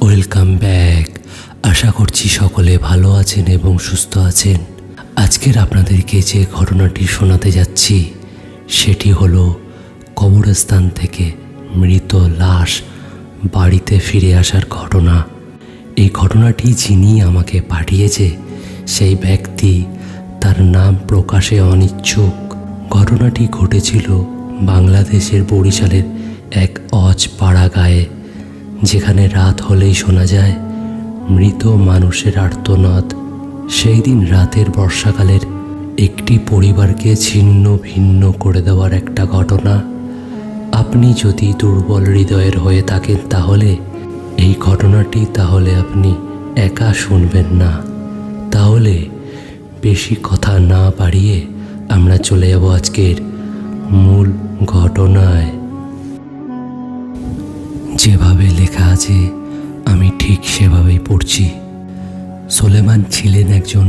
Welcome back. আশা করছি সকলে ভালো আছেন এবং সুস্থ আছেন। আজকের আপনাদেরকে যে ঘটনাটি শোনাতে যাচ্ছি সেটি হলো কবরস্থান থেকে মৃত লাশ বাড়িতে ফিরে আসার ঘটনা। এই ঘটনাটি যিনি আমাকে পাঠিয়েছে সেই ব্যক্তি তার নাম প্রকাশে অনিচ্ছুক। ঘটনাটি ঘটেছিল বাংলাদেশের বরিশালের এক অজপাড়া গায়ে, যেখানে রাত হলেই শোনা যায় মৃত মানুষের আর্তনাদ। সেই দিন রাতের বর্ষাকালের একটি পরিবারকে ছিন্ন ভিন্ন করে দেওয়ার একটা ঘটনা। আপনি যদি দুর্বল হৃদয়ের হয়ে থাকেন তাহলে এই ঘটনাটি আপনি একা শুনবেন না। তাহলে বেশি কথা না বাড়িয়ে আমরা চলে যাব আজকের মূল ঘটনায়। যেভাবে লেখা আছে আমি ঠিক সেভাবেই পড়ছি। সোলেমান ছিলেন একজন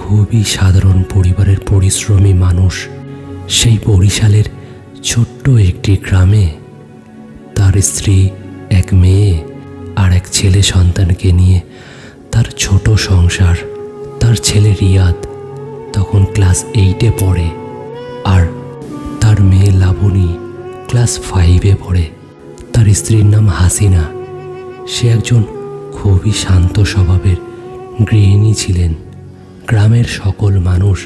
খুবই সাধারণ পরিবারের পরিশ্রমী মানুষ। সেই বরিশালের ছোট্ট একটি গ্রামে তার স্ত্রী, এক মেয়ে আর এক ছেলে সন্তানকে নিয়ে তার ছোট সংসার। তার ছেলে রিয়াদ তখন ক্লাস 8-এ পড়ে, আর তার মেয়ে লাবণী ক্লাস 5-এ পড়ে। তার স্ত্রীর নাম হাসিনা। সে একজন খুবই শান্ত স্বভাবের গৃহিণী ছিলেন। গ্রামের সকল মানুষ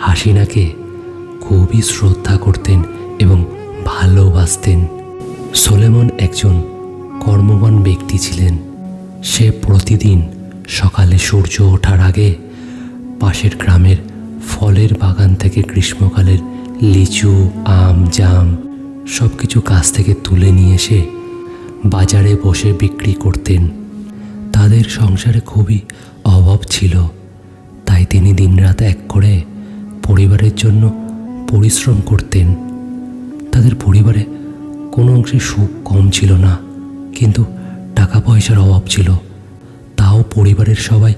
হাসিনাকে খুবই শ্রদ্ধা করতেন এবং ভালোবাসতেন। সোলেমান একজন কর্মবান ব্যক্তি ছিলেন। সে প্রতিদিন সকালে সূর্য ওঠার আগে পাশের গ্রামের ফলের বাগান থেকে গ্রীষ্মকালের লিচু, আম, জাম সব কিছু গাছ থেকে তুলে নিয়ে এসে বাজারে বসে বিক্রি করতেন। তাদের সংসারে খুবই অভাব ছিল, তাই তিনি দিনরাত এক করে পরিবারের জন্য পরিশ্রম করতেন। তাদের পরিবারে কোনো অংশে সুখ কম ছিল না, কিন্তু টাকা পয়সার অভাব ছিল। তাও পরিবারের সবাই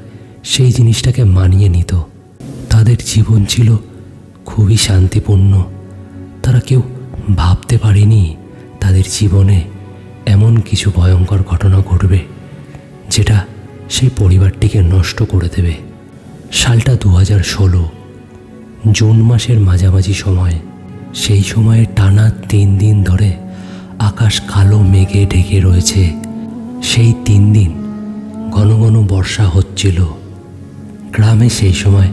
সেই জিনিসটাকে মানিয়ে নিত। তাদের জীবন ছিল খুবই শান্তিপূর্ণ। তারা কেউ ভাবতে পারেনি তাদের জীবনে এমন কিছু ভয়ঙ্কর ঘটনা ঘটবে যেটা সেই পরিবারটিকে নষ্ট করে দেবে। সালটা 2016, জুন মাসের মাঝামাঝি সময়। সেই সময়ে টানা 3 দিন ধরে আকাশ কালো মেঘে ঢেকে রয়েছে। সেই 3 দিন ঘন ঘন বর্ষা হচ্ছিল। গ্রামে সেই সময়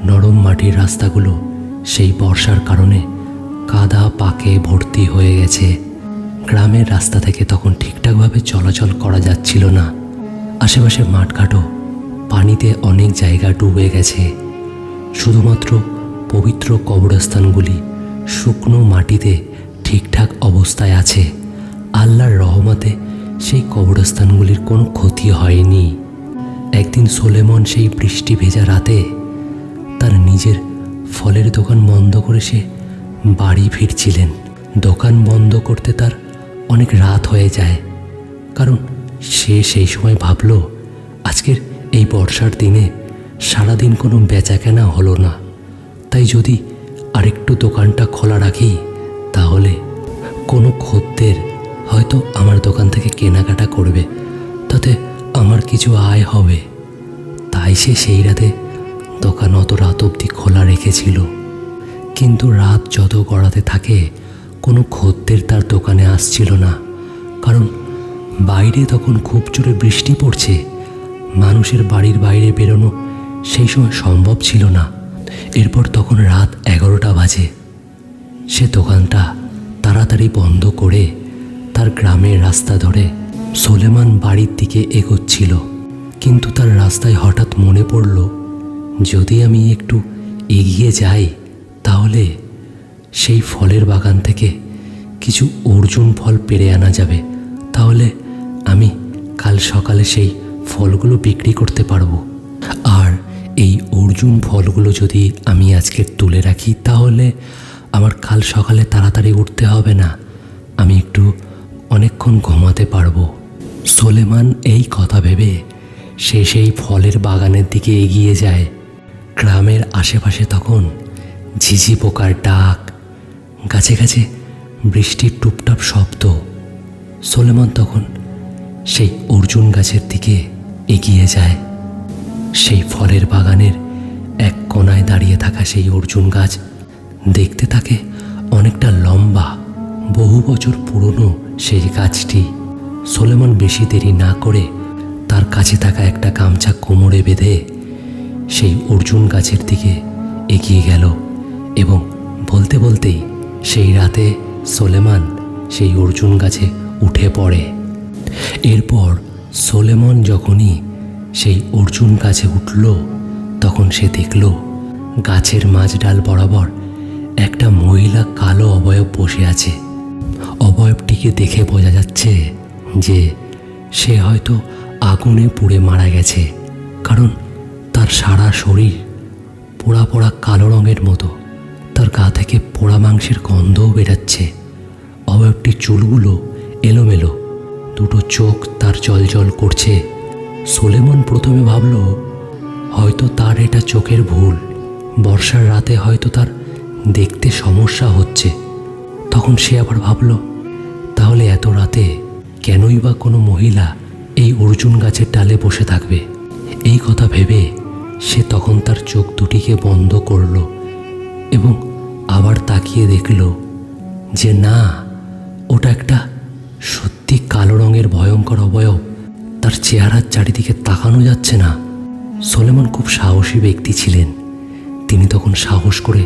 নরম মাটির রাস্তাগুলো সেই বর্ষার কারণে কাদা পাকে ভর্তি হয়ে গেছে। গ্রামের রাস্তা থেকে তখন ঠিকঠাকভাবে চলাচল করা যাচ্ছিল না। আশেপাশে মাঠঘাটও পানিতে অনেক জায়গা ডুবে গেছে। শুধুমাত্র পবিত্র কবরস্থানগুলি শুকনো মাটিতে ঠিকঠাক অবস্থায় আছে। আল্লাহর রহমতে সেই কবরস্থানগুলির কোনো ক্ষতি হয়নি। একদিন সোলেমন সেই বৃষ্টি ভেজা রাতে তার নিজের ফলের দোকান বন্ধ করে সে বাড়ি ফিরছিলেন। দোকান বন্ধ করতে তার অনেক রাত হয়ে যায়, কারণ সে সেই সময় ভাবল আজকের এই বর্ষার দিনে সারাদিন কোনো বেচাকেনা হলো না, তাই যদি আরেকটু দোকানটা খোলা রাখি তাহলে কোনো খদ্দের হয়তো আমার দোকান থেকে কেনাকাটা করবে, তাতে আমার কিছু আয় হবে। তাই সে সেই রাতে দোকান অত রাত অবধি খোলা রেখেছিল। কিন্তু রাত যত গড়াতে থাকে কোনো খদ্দের তার দোকানে আসছিল না, কারণ বাইরে তখন খুব জোরে বৃষ্টি পড়ছে। মানুষের বাড়ির বাইরে বেরোনো সেই সময় সম্ভব ছিল না। এরপর তখন রাত 11টা বাজে। সে দোকানটা তাড়াতাড়ি বন্ধ করে তার গ্রামের রাস্তা ধরে সোলেমান বাড়ির দিকে এগোচ্ছিল। কিন্তু তার রাস্তায় হঠাৎ মনে পড়ল, যদি আমি একটু এগিয়ে যাই তাহলে সেই ফলের বাগান থেকে কিছু অর্জুন ফল পেড়ে আনা যাবে। তাহলে আমি কাল সকালে সেই ফলগুলো বিক্রি করতে পারবো। আর এই অর্জুন ফলগুলো যদি আমি আজকে তুলে রাখি তাহলে আমার কাল সকালে তাড়াতাড়ি উঠতে হবে না, আমি একটু অনেকক্ষণ ঘুমাতে পারবো। সোলেমান এই কথা ভেবে সে সেই ফলের বাগানের দিকে এগিয়ে যায়। গ্রামের আশেপাশে তখন ঝিঝি পোকার ডাক, গাছে গাছে বৃষ্টির টুপটাপ শব্দ। সোলেমান তখন সেই অর্জুন গাছের দিকে এগিয়ে যায়। সেই ফলের বাগানের এক কোণায় দাঁড়িয়ে থাকা সেই অর্জুন গাছ দেখতে থাকে অনেকটা লম্বা, বহু বছর পুরনো সেই গাছটি। সোলেমন বেশি দেরি না করে তার কাছে থাকা একটা গামছা কোমরে বেঁধে সেই অর্জুন গাছের দিকে এগিয়ে গেল এবং বলতে বলতেই সেই রাতে সোলেমান সেই অর্জুন গাছে উঠে পড়ে। এরপর সোলেমন যখনই সেই অর্জুন গাছে উঠল তখন সে দেখল গাছের মাঝ ডাল বরাবর একটা মহিলা কালো অবয়ব বসে আছে। অবয়বটিকে দেখে বোঝা যাচ্ছে যে সে হয়তো আগুনে পুড়ে মারা গেছে, কারণ তার সারা শরীর পোড়া পোড়া কালো রঙের মতো। তার গা থেকে পোড়া মাংসের গন্ধও বেরাচ্ছে। অবয়বটির চুলগুলো এলোমেলো, দুটো চোখ তার জল করছে। সোলেমন প্রথমে ভাবল হয়তো তার এটা চোখের ভুল, বর্ষার রাতে হয়তো তার দেখতে সমস্যা হচ্ছে। তখন সে আবার ভাবল তাহলে এত রাতে কেনই বা কোনো মহিলা এই অর্জুন গাছের ডালে বসে থাকবে। এই কথা ভেবে সে তখন তার চোখ দুটিকে বন্ধ করল এবং আবার তাকিয়ে দেখল যে না, ওটা একটা সত্যি কালো রঙের ভয়ঙ্কর অবয়ব। তার চেহারার চারিদিকে তাকানো যাচ্ছে না। সোলেমন খুব সাহসী ব্যক্তি ছিলেন। তিনি তখন সাহস করে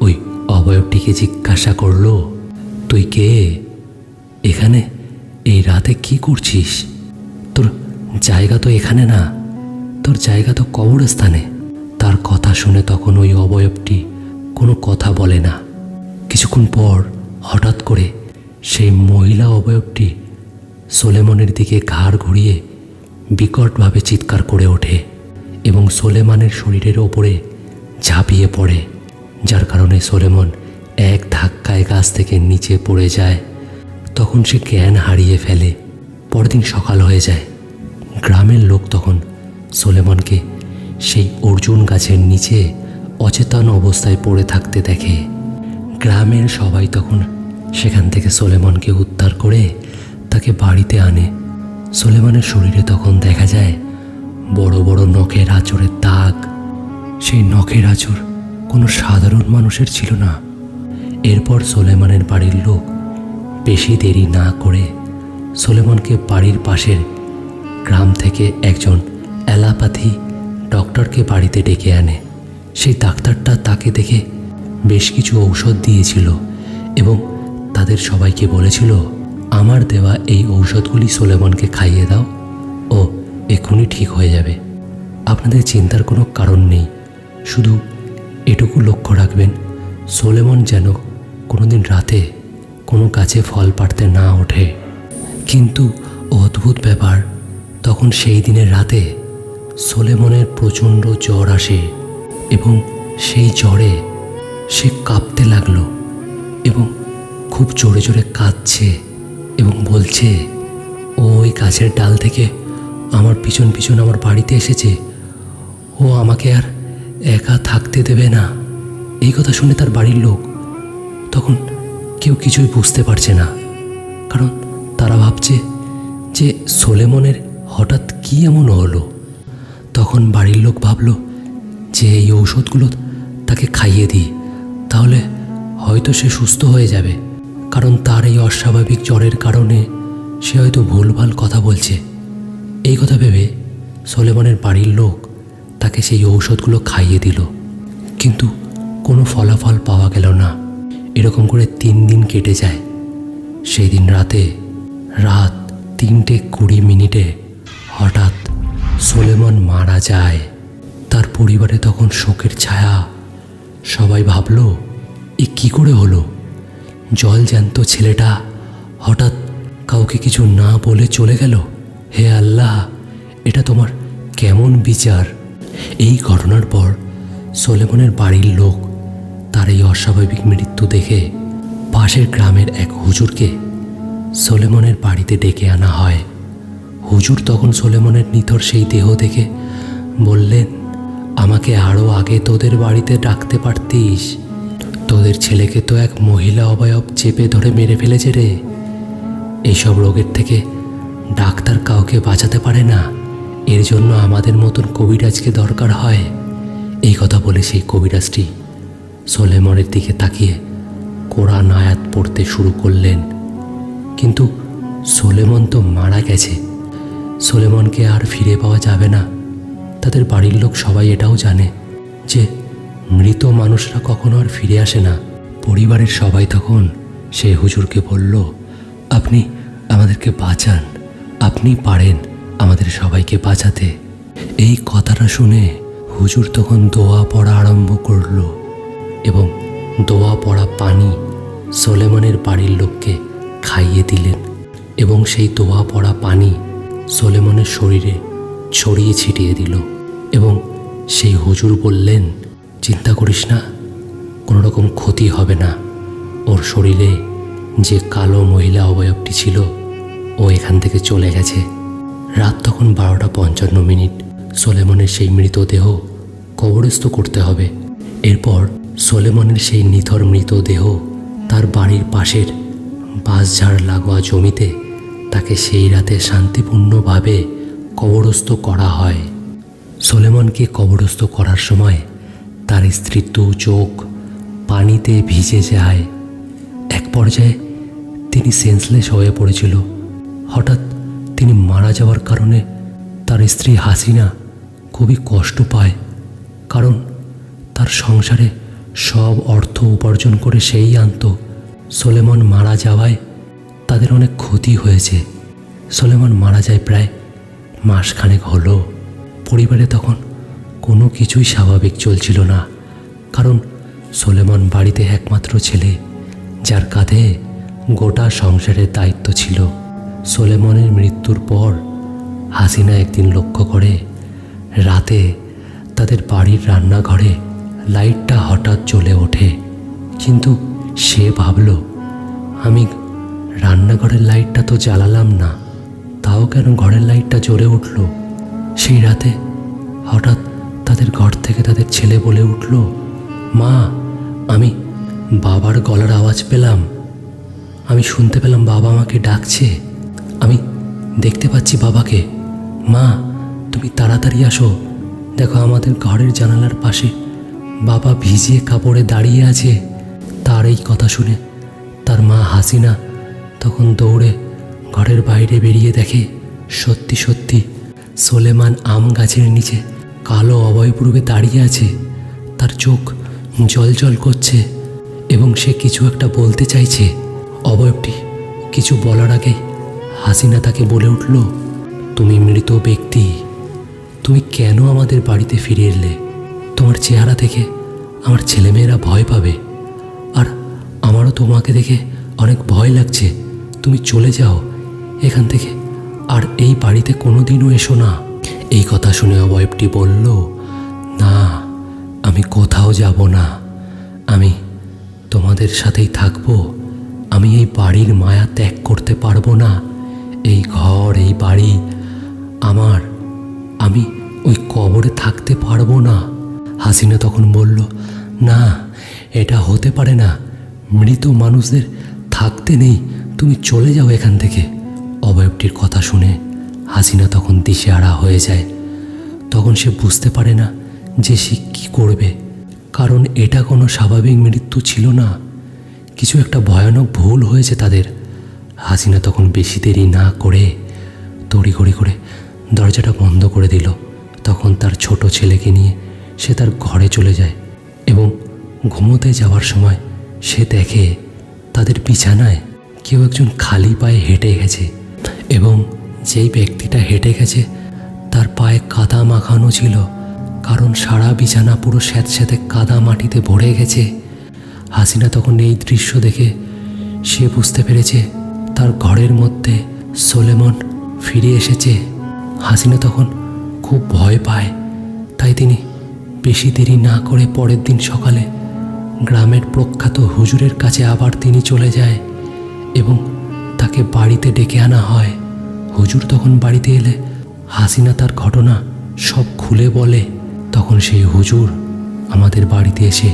ওই অবয়বটিকে জিজ্ঞাসা করল, তুই কে? এখানে এই রাতে কি করছিস? তোর জায়গা তো এখানে না, তোর জায়গা তো কবরস্থানে। তার কথা শুনে তখন ওই অবয়বটি কোনো কথা বলে না। কিছুক্ষণ পর হঠাৎ করে সেই মহিলা অবয়বটি সোলেমনের দিকে ঘাড় ঘুরিয়ে বিকটভাবে চিৎকার করে ওঠে এবং সোলেমানের শরীরের ওপরে ঝাঁপিয়ে পড়ে, যার কারণে সোলেমন এক ধাক্কায় গাছ থেকে নিচে পড়ে যায়। তখন সে জ্ঞান হারিয়ে ফেলে। পরদিন সকাল হয়ে যায়। গ্রামের লোক তখন সোলেমনকে সেই অর্জুন গাছের নিচে অচেতন অবস্থায় পড়ে থাকতে দেখে। গ্রামের সবাই তখন সেখান থেকে সোলেমনকে উদ্ধার করে তাকে বাড়িতে আনে। সোলেমানের শরীরে তখন দেখা যায় বড় বড় নখের আঁচড়ের দাগ। সেই নখের আঁচড় কোনো সাধারণ মানুষের ছিল না। এরপর সোলেমানের বাড়ির লোক বেশি দেরি না করে সোলেমনকে বাড়ির পাশের গ্রাম থেকে একজন অ্যালোপ্যাথি ডক্টরকে বাড়িতে ডেকে আনে। সেই ডাক্তারটা তাকে দেখে বেশ কিছু ঔষধ দিয়েছিল এবং তাদের সবাইকে বলেছিল, আমার দেওয়া এই ঔষধগুলি সোলেমনকে খাইয়ে দাও, ও এক্ষুনি ঠিক হয়ে যাবে। আপনাদের চিন্তার কোনো কারণ নেই, শুধু এটুকু লক্ষ্য রাখবেন সোলেমন যেন কোনোদিন রাতে কোনো গাছে ফল পাড়তে না ওঠে। কিন্তু অদ্ভুত ব্যাপার, তখন সেই দিনের রাতে সোলেমনের প্রচণ্ড জ্বর আসে এবং সেই জ্বরে সে কাঁপতে লাগলো এবং খুব জোরে জোরে কাঁদছে এবং বলছে, ও ওই গাছের ডাল থেকে আমার পিছন পিছন আমার বাড়িতে এসেছে, ও আমাকে আর একা থাকতে দেবে না। এই কথা শুনে তার বাড়ির লোক তখন কেউ কিছুই বুঝতে পারছে না, কারণ তারা ভাবছে যে সোলেমনের হঠাৎ কী এমন হলো। তখন বাড়ির লোক ভাবল যে এই ঔষধগুলো তাকে খাইয়ে দিই, তাহলে হয়তো সে সুস্থ হয়ে যাবে, কারণ তার এই অস্বাভাবিক জ্বরের কারণে সে হয়তো ভুলভাল কথা বলছে। এই কথা ভেবে সোলেমনের বাড়ির লোক তাকে সেই ঔষধগুলো খাইয়ে দিল, কিন্তু কোনো ফলাফল পাওয়া গেল না। এরকম করে 3 দিন কেটে যায়। সেই দিন রাতে রাত 3:20 হঠাৎ সোলেমন মারা যায়। তার পরিবারে তখন শোকের ছায়া। সবাই ভাবল, এ কী করে হলো? জলজ্যান্ত ছেলেটা হঠাৎ কাউকে কিছু না বলে চলে গেল। হে আল্লাহ, এটা তোমার কেমন বিচার? এই ঘটনার পর সোলেমনের বাড়ির লোক তার এই অস্বাভাবিক মৃত্যু দেখে পাশের গ্রামের এক হুজুরকে সোলেমনের বাড়িতে ডেকে আনা হয়। হুজুর তখন সোলেমনের নিথর সেই দেহ দেখে বললেন, আমাকে আরও আগে তোদের বাড়িতে ডাকতে পারতিস। তোদের ছেলেকে তো এক মহিলা অবয়ব চেপে ধরে মেরে ফেলেছে রে। এইসব রোগের থেকে ডাক্তার কাউকে বাঁচাতে পারে না, এর জন্য আমাদের মতন কবিরাজকে দরকার হয়। এই কথা বলে সেই কবিরাজটি সোলেমনের দিকে তাকিয়ে কোরআন আয়াত পড়তে শুরু করলেন। কিন্তু সোলেমন তো মারা গেছে, সোলেমনকে আর ফিরে পাওয়া যাবে না। তাদের বাড়ির লোক সবাই এটাও জানে যে মৃত মানুষরা কখনো আর ফিরে আসে না। পরিবারের সবাই তখন সেই হুজুরকে বলল, আপনি আমাদেরকে বাঁচান, আপনি পারেন আমাদের সবাইকে বাঁচাতে। এই কথাটা শুনে হুজুর তখন দোয়া পড়া আরম্ভ করল এবং দোয়া পড়া পানি সোলেমনের বাড়ির লোককে খাইয়ে দিলেন এবং সেই দোয়া পড়া পানি সোলেমনের শরীরে ছড়িয়ে ছিটিয়ে দিল এবং সেই হুজুর বললেন, চিন্তা করিস না, কোনো রকম ক্ষতি হবে না। ওর শরীরে যে কালো মহিলা অবয়বটি ছিল ও এখান থেকে চলে গেছে। রাত তখন 12:55। সোলেমনের সেই মৃতদেহ কবরস্থ করতে হবে। এরপর সোলেমনের সেই নিথর মৃতদেহ তার বাড়ির পাশের বাঁশঝাড় লাগোয়া জমিতে তাকে সেই রাতে শান্তিপূর্ণভাবে কবরস্থ করা হয়। সোলেমনকে কবরস্থ করার সময় তার স্ত্রীর দু চোখ পানিতে ভিজে যায়। এক পর্যায়ে তিনি সেন্সলেস হয়ে পড়েছিল। হঠাৎ তিনি মারা যাওয়ার কারণে তার স্ত্রী হাসিনা খুবই কষ্ট পায়, কারণ তার সংসারে সব অর্থ উপার্জন করে সেই আনত। সোলেমন মারা যাওয়ায় তাদের অনেক ক্ষতি হয়েছে। সোলেমন মারা যায় প্রায় মাসখানেক হলো। পরিবারে তখন কোনো কিছুই স্বাভাবিক চলছিল না, কারণ সোলেমন বাড়িতে একমাত্র ছেলে, যার কাঁধে গোটা সংসারের দায়িত্ব ছিল। সোলেমনের মৃত্যুর পর হাসিনা একদিন লক্ষ্য করে রাতে তাদের বাড়ির রান্নাঘরে লাইটটা হঠাৎ জ্বলে ওঠে। কিন্তু সে ভাবল, আমি রান্নাঘরের লাইটটা তো জ্বালালাম না, তাও কেন ঘরের লাইটটা জ্বলে উঠল? সেই রাতে হঠাৎ তাদের ঘর থেকে তাদের ছেলে বলে উঠল, মা, আমি বাবার গলার আওয়াজ পেলাম, আমি শুনতে পেলাম বাবা আমাকে ডাকছে, আমি দেখতে পাচ্ছি বাবাকে। মা, তুমি তাড়াতাড়ি আসো, দেখো আমাদের ঘরের জানালার পাশে বাবা ভিজিয়ে কাপড়ে দাঁড়িয়ে আছে। তার এই কথা শুনে তার মা হাসিনা তখন দৌড়ে ঘরের বাইরে বেরিয়ে দেখে সত্যি সত্যি সোলেমান আম গাছের নিচে কালো অভয়পূর্বে দাঁড়িয়ে আছে। তার চোখ জল করছে এবং সে কিছু একটা বলতে চাইছে। অভয়টি কিছু বলার আগেই হাসিনা তাকে বলে উঠল, তুমি মৃত ব্যক্তি, তুমি কেন আমাদের বাড়িতে ফিরে এলে? তোমার চেহারা দেখে আমার ছেলেমেয়েরা ভয় পাবে, আর আমারও তোমাকে দেখে অনেক ভয় লাগছে। তুমি চলে যাও এখান থেকে, আর এই বাড়িতে কোনোদিনও এসো না। এই কথা শুনে অভয়টি বলল, না, আমি কোথাও যাব না, আমি তোমাদের সাথেই থাকবো। আমি এই বাড়ির মায়া ত্যাগ করতে পারবো না। এই ঘর, এই বাড়ি আমার, আমি ওই কবরে থাকতে পারবো না। হাসিনা তখন বলল, না, এটা হতে পারে না, মৃত মানুষদের থাকতে নেই, তুমি চলে যাও এখান থেকে। অভয়টির কথা শুনে হাসিনা তখন দিশেহারা হয়ে যায়। তখন সে বুঝতে পারে না যে সে কী করবে, কারণ এটা কোনো স্বাভাবিক মৃত্যু ছিল না, কিছু একটা ভয়ানক ভুল হয়েছে তাদের। হাসিনা তখন বেশি দেরি না করে তড়িঘড়ি করে দরজাটা বন্ধ করে দিল। তখন তার ছোট ছেলেকে নিয়ে সে তার ঘরে চলে যায় এবং ঘুমোতে যাওয়ার সময় সে দেখে তাদের বিছানায় কেউ একজন খালি পায়ে হেঁটে গেছে এবং যেই ব্যক্তিটা হেঁটে গেছে তার পায়ে কাদা মাখানো ছিল, কারণ সারা বিছানা পুরো স্যাঁতস্যাঁতে কাদা মাটিতে ভরে গেছে। হাসিনা তখন এই দৃশ্য দেখে সে বুঝতে পেরেছে তার ঘরের মধ্যে সোলেমন ফিরে এসেছে। হাসিনা তখন খুব ভয় পায়, তাই তিনি বেশি দেরি না করে পরের দিন সকালে গ্রামের প্রখ্যাত হুজুরের কাছে আবার তিনি চলে যায় এবং তাকে বাড়িতে ডেকে আনা হয়। হুজুর তখন বাড়িতে এলে হাসিনা তার ঘটনা সব খুলে বলে। তখন সেই হুজুর আমাদের বাড়িতে এসে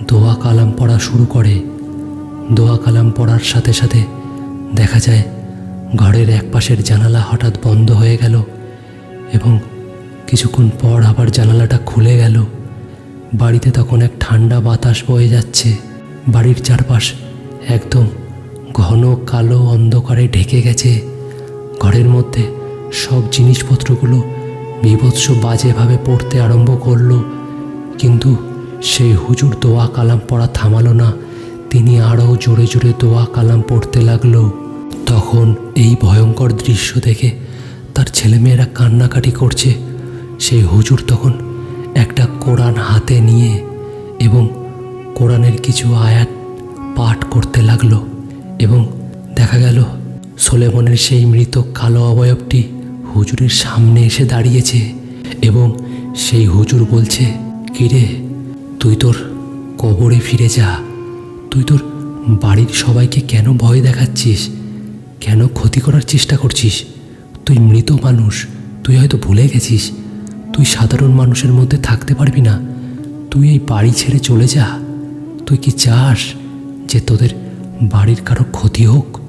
দোয়া কালাম পড়া শুরু করে। দোয়া কালাম পড়ার সাথে সাথে দেখা যায় ঘরের এক পাশের জানালা হঠাৎ বন্ধ হয়ে গেল এবং কিছুক্ষণ পর আবার জানালাটা খুলে গেল। বাড়িতে তখন এক ঠান্ডা বাতাস বয়ে যাচ্ছে। বাড়ির চারপাশ একদম ঘন কালো অন্ধকারে ঢেকে গেছে। ঘরের মধ্যে সব জিনিসপত্রগুলো বীভৎস বাজেভাবে পড়তে আরম্ভ করলো, কিন্তু সেই হুজুর দোয়া কালাম পড়া থামালো না। তিনি আরও জোরে জোরে দোয়া কালাম পড়তে লাগলো। তখন এই ভয়ঙ্কর দৃশ্য দেখে তার ছেলেমেয়েরা কান্নাকাটি করছে। সেই হুজুর তখন একটা কোরআন হাতে নিয়ে এবং কোরআনের কিছু আয়াত পাঠ করতে লাগলো এবং দেখা গেল সোলেমনের সেই মৃত কালো অবয়বটি হুজুরের সামনে এসে দাঁড়িয়েছে এবং সেই হুজুর বলছে, কিরে, তুই তোর কবরে ফিরে যা। তুই তোর বাড়ির সবাইকে কেন ভয় দেখাচ্ছিস? কেন ক্ষতি করার চেষ্টা করছিস? তুই মৃত মানুষ, তুই হয়তো ভুলে গেছিস। তুই সাধারণ মানুষের মধ্যে থাকতে পারবি না। তুই এই বাড়ি ছেড়ে চলে যা। তুই কি চাস যে তোদের বাড়ির কারো ক্ষতি হোক?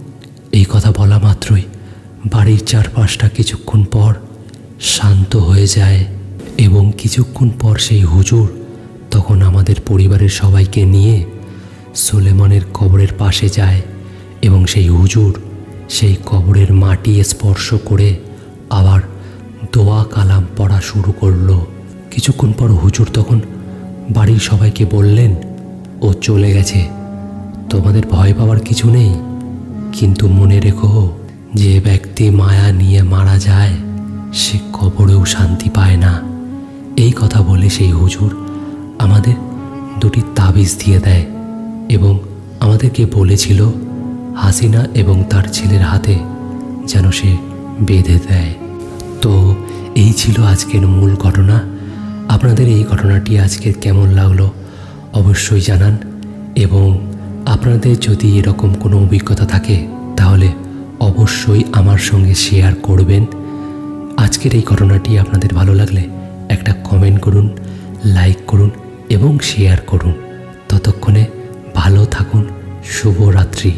এই কথা বলা মাত্রই বাড়ির চারপাশটা কিছুক্ষণ পর শান্ত হয়ে যায় এবং কিছুক্ষণ পর সেই হুজুর তখন আমাদের পরিবারের সবাইকে নিয়ে সোলেমনের কবরের পাশে যায় এবং সেই হুজুর সেই কবরের মাটি স্পর্শ করে আবার দোয়া কালাম পড়া শুরু করলো। কিছুক্ষণ পর হুজুর তখন বাড়ির সবাইকে বললেন, ও চলে গেছে, তোমাদের ভয় পাওয়ার কিছু নেই, কিন্তু মনে রেখো, যে ব্যক্তি মায়া নিয়ে মারা যায় সে কবরেও শান্তি পায় না। এই কথা বলে সেই হুজুর আমাদের দুটি তাবিজ দিয়ে দেয় এবং আমাদেরকে বলেছিল হাসিনা এবং তার ছেলের হাতে যেন সে বেঁধে দেয়। তো এই ছিল আজকের মূল ঘটনা। আপনাদের এই ঘটনাটি আজকের কেমন লাগলো অবশ্যই জানান এবং আপনাদের যদি এরকম কোনো অভিজ্ঞতা থাকে তাহলে অবশ্যই আমার সঙ্গে শেয়ার করবেন। আজকের এই ঘটনাটি আপনাদের ভালো লাগলে একটা কমেন্ট করুন, লাইক করুন এবং শেয়ার করুন। ততক্ষণে ভালো থাকুন। শুভরাত্রি।